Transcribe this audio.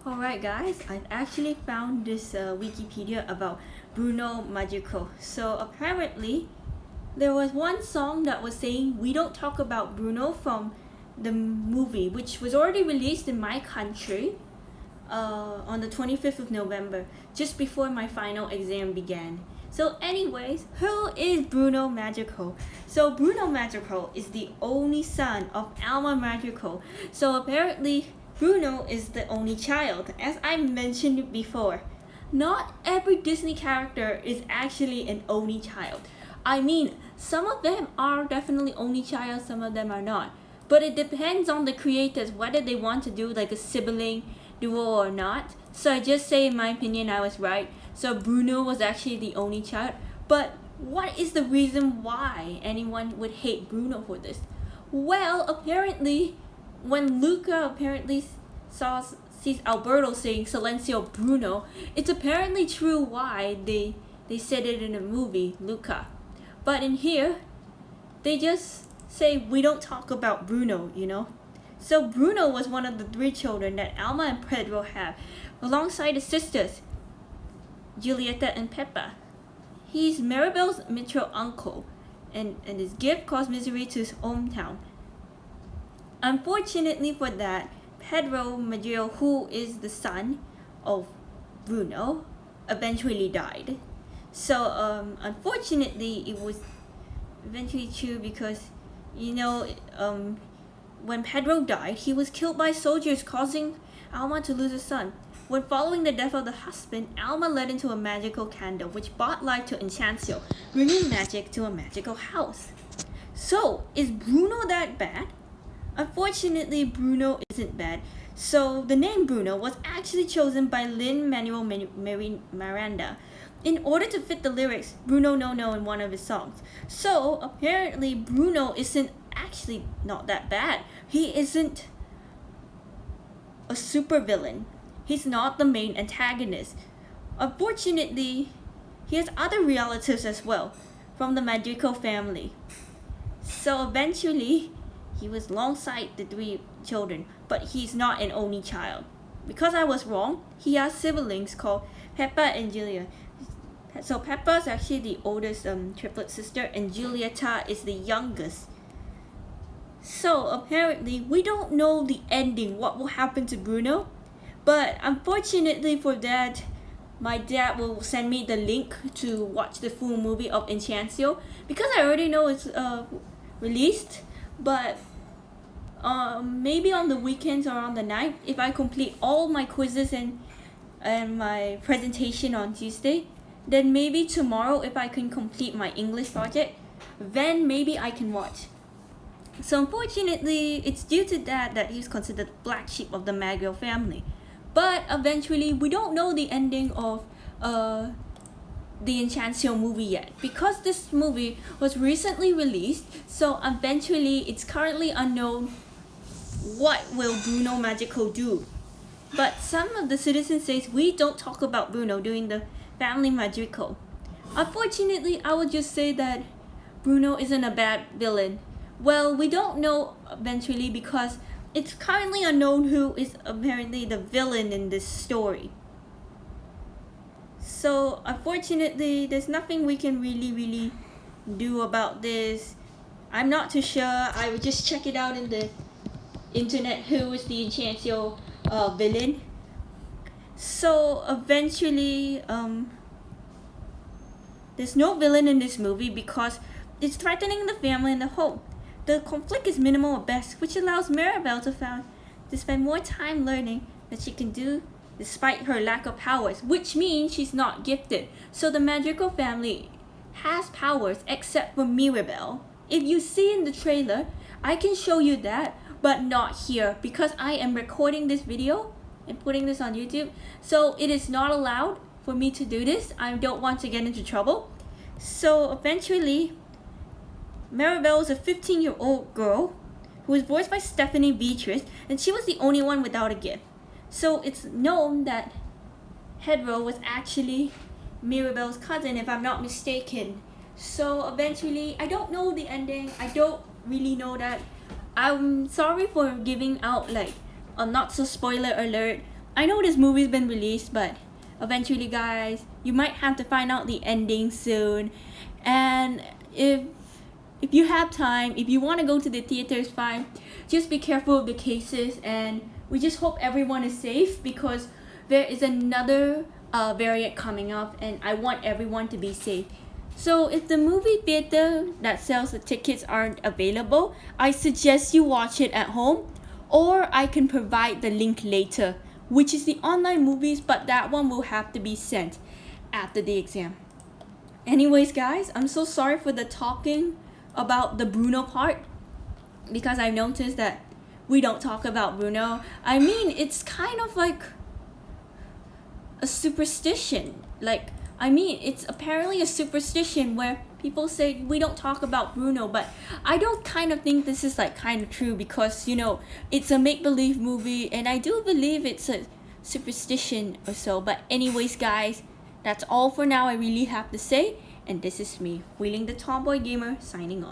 Alright guys, I've actually found this Wikipedia about Bruno Magico. So apparently there was one song that was saying we don't talk about Bruno from the movie, which was already released in my country on the 25th of November, just before my final exam began. So anyways, who is Bruno Magico? So Bruno Magico is the only son of Alma Magico. So apparently Bruno is the only child, as I mentioned before. Not every Disney character is actually an only child. I mean, some of them are definitely only child, some of them are not. But it depends on the creators whether they want to do like a sibling duo or not. So I just say in my opinion I was right. So Bruno was actually the only child. But what is the reason why anyone would hate Bruno for this? Well, apparently when Luca sees Alberto saying Silencio Bruno, it's apparently true why they said it in the movie, Luca. But in here, they just say we don't talk about Bruno, you know? So Bruno was one of the three children that Alma and Pedro have, alongside his sisters, Julieta and Peppa. He's Maribel's maternal uncle, and his gift caused misery to his hometown. Unfortunately for that, Pedro Maggio, who is the son of Bruno, eventually died. So unfortunately it was eventually true because, when Pedro died, he was killed by soldiers, causing Alma to lose a son. When following the death of the husband, Alma led into a magical candle which brought life to Encanto, bringing magic to a magical house. So, is Bruno that bad? Unfortunately, Bruno isn't bad. So, the name Bruno was actually chosen by Lin-Manuel Miranda in order to fit the lyrics Bruno No No in one of his songs. So, apparently, Bruno isn't actually not that bad. He isn't a supervillain. He's not the main antagonist. Unfortunately, he has other relatives as well from the Magico family. So eventually, he was alongside the three children, but he's not an only child. Because I was wrong, he has siblings called Peppa and Julia. So Peppa is actually the oldest triplet sister, and Julieta is the youngest. So apparently, we don't know the ending, what will happen to Bruno. But unfortunately for that, my dad will send me the link to watch the full movie of Encanto, because I already know it's released. But maybe on the weekends or on the night, if I complete all my quizzes and my presentation on Tuesday, then maybe tomorrow, if I can complete my English project, then maybe I can watch. So unfortunately, it's due to that he's considered the black sheep of the Maggio family. But eventually, we don't know the ending of the Encanto movie yet, because this movie was recently released. So eventually, it's currently unknown what will Bruno Magico do. But some of the citizens say we don't talk about Bruno during the family Magico. Unfortunately, I would just say that Bruno isn't a bad villain. Well, we don't know eventually because it's currently unknown who is apparently the villain in this story. So unfortunately, there's nothing we can really do about this. I'm not too sure. I would just check it out in the internet who is the Encanto villain. So eventually, there's no villain in this movie because it's threatening the family and the home. The conflict is minimal at best, which allows Maribel to spend more time learning that she can do despite her lack of powers, which means she's not gifted. So the Magical family has powers except for Mirabel. If you see in the trailer, I can show you that, but not here because I am recording this video and putting this on YouTube. So it is not allowed for me to do this. I don't want to get into trouble. So eventually, Maribel is a 15-year-old girl who was voiced by Stephanie Beatrice, and she was the only one without a gift. So it's known that Pedro was actually Mirabel's cousin, if I'm not mistaken. So eventually, I don't know the ending. I don't really know that. I'm sorry for giving out like a not so spoiler alert I know this movie's been released, but eventually, guys, you might have to find out the ending soon. And if you have time, if you want to go to the theaters, fine. Just be careful of the cases, and we just hope everyone is safe because there is another variant coming up, and I want everyone to be safe. So if the movie theater that sells the tickets aren't available, I suggest you watch it at home, or I can provide the link later, which is the online movies, but that one will have to be sent after the exam. Anyways, guys, I'm so sorry for the talking about the Bruno part because I noticed that we don't talk about Bruno. I mean, it's kind of like a superstition. It's apparently a superstition where people say we don't talk about Bruno, but I don't kind of think this is like kind of true because it's a make-believe movie, and I do believe it's a superstition or so. But anyways, guys, that's all for now I really have to say, and this is me, Wheeling the Tomboy Gamer, signing off.